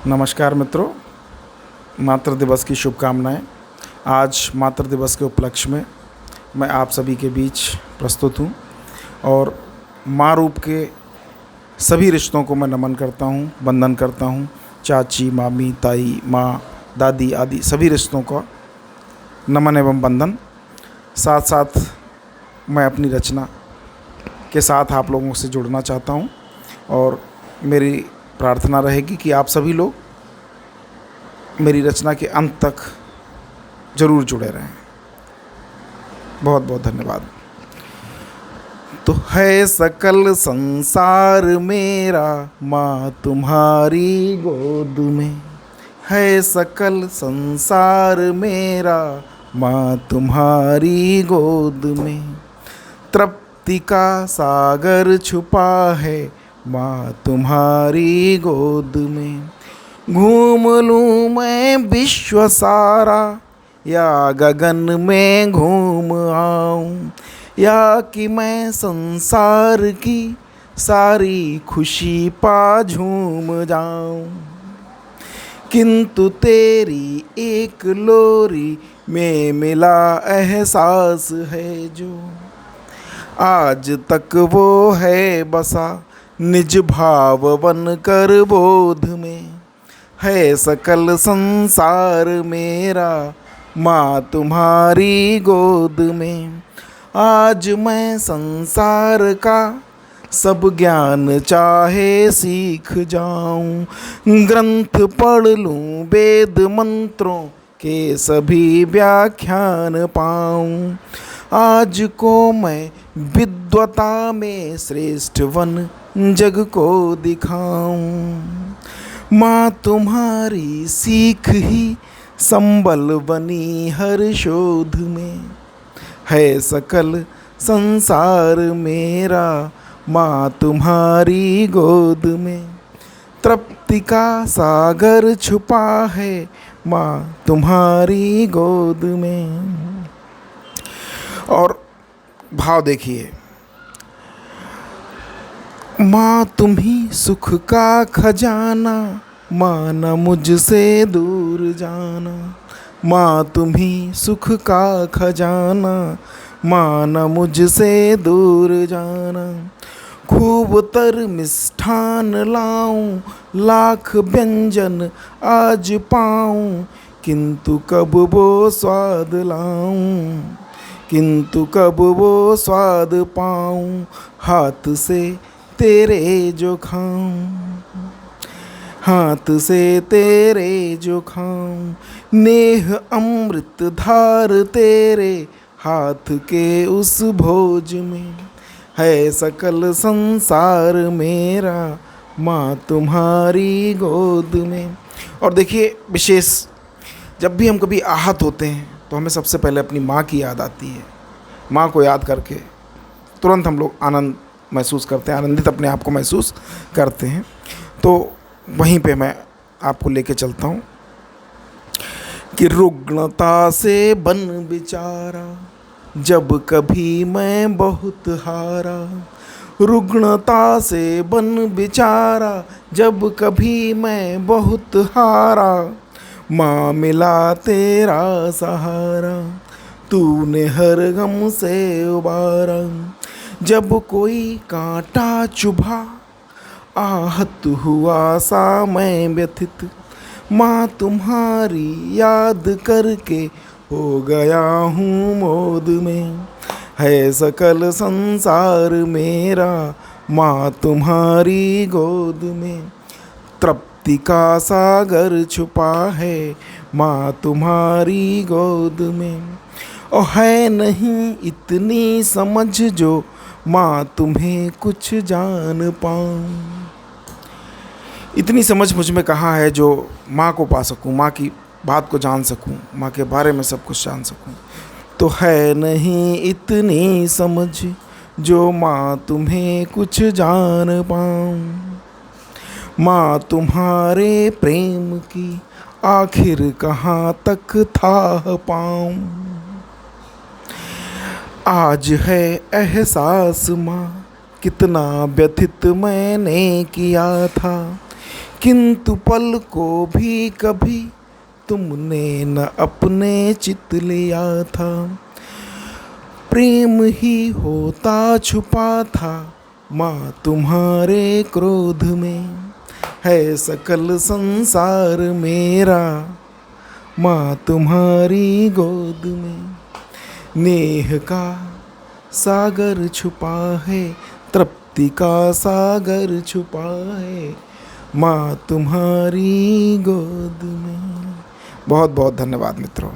नमस्कार मित्रों, मातृ दिवस की शुभकामनाएं। आज मातृ दिवस के उपलक्ष्य में मैं आप सभी के बीच प्रस्तुत हूं और माँ रूप के सभी रिश्तों को मैं नमन करता हूं, वंदन करता हूं। चाची, मामी, ताई, माँ, दादी आदि सभी रिश्तों का नमन एवं वंदन। साथ साथ मैं अपनी रचना के साथ आप लोगों से जुड़ना चाहता हूं और मेरी प्रार्थना रहेगी कि आप सभी लोग मेरी रचना के अंत तक जरूर जुड़े रहें। बहुत बहुत धन्यवाद। तो है सकल संसार मेरा माँ तुम्हारी गोद में, है सकल संसार मेरा माँ तुम्हारी गोद में। तृप्ति का सागर छुपा है माँ तुम्हारी गोद में। घूम लूँ मैं विश्व सारा या गगन में घूम आऊँ, या कि मैं संसार की सारी खुशी पा झूम जाऊँ। किंतु तेरी एक लोरी में मिला एहसास है जो, आज तक वो है बसा निज भाव बन कर बोध में। है सकल संसार मेरा माँ तुम्हारी गोद में। आज मैं संसार का सब ज्ञान चाहे सीख जाऊं, ग्रंथ पढ़ लूं वेद मंत्रों के सभी व्याख्यान पाऊं। आज को मैं विद्वता में श्रेष्ठ वन जग को दिखाऊं। माँ तुम्हारी सीख ही संबल बनी हर शोध में। है सकल संसार मेरा माँ तुम्हारी गोद में। तृप्ति का सागर छुपा है माँ तुम्हारी गोद में। और भाव देखिए, माँ तुम ही सुख का खजाना, माँ न मुझसे दूर जाना। माँ तुम ही सुख का खजाना, माँ न मुझसे दूर जाना। खूब तर मिष्ठान लाऊं, लाख व्यंजन आज पाऊं, किंतु कब वो स्वाद लाऊं, किंतु कब वो स्वाद पाऊं। हाथ से तेरे जो खाऊं, हाथ से तेरे जो खाऊं। नेह अमृत धार तेरे हाथ के उस भोज में। है सकल संसार मेरा माँ तुम्हारी गोद में। और देखिए, विशेष जब भी हम कभी आहत होते हैं तो हमें सबसे पहले अपनी माँ की याद आती है। माँ को याद करके तुरंत हम लोग आनंद महसूस करते हैं, आनंदित अपने आप को महसूस करते हैं। तो वहीं पे मैं आपको लेके चलता हूँ कि रुग्णता से बन बिचारा जब कभी मैं बहुत हारा। रुग्णता से बन बिचारा जब कभी मैं बहुत हारा। माँ मिला तेरा सहारा, तूने हर गम से उबारा। जब कोई कांटा चुभा आहत हुआ सा मैं व्यथित, माँ तुम्हारी याद करके हो गया हूँ मोद में। है सकल संसार मेरा माँ तुम्हारी गोद में। तृप्ति का सागर छुपा है माँ तुम्हारी गोद में। और है नहीं इतनी समझ जो माँ तुम्हें कुछ जान पाऊँ। इतनी समझ मुझ में कहाँ है जो माँ को पा सकूँ, माँ की बात को जान सकूँ, माँ के बारे में सब कुछ जान सकूँ। तो है नहीं इतनी समझ जो माँ तुम्हें कुछ जान पाऊँ। माँ तुम्हारे प्रेम की आखिर कहाँ तक था पाऊँ। आज है एहसास माँ कितना व्यथित मैंने किया था, किंतु पल को भी कभी तुमने न अपने चित लिया था। प्रेम ही होता छुपा था माँ तुम्हारे क्रोध में, है सकल संसार मेरा माँ तुम्हारी गोद में। नेह का सागर छुपा है, तृप्ति का सागर छुपा है माँ तुम्हारी गोद में। बहुत बहुत धन्यवाद मित्रों।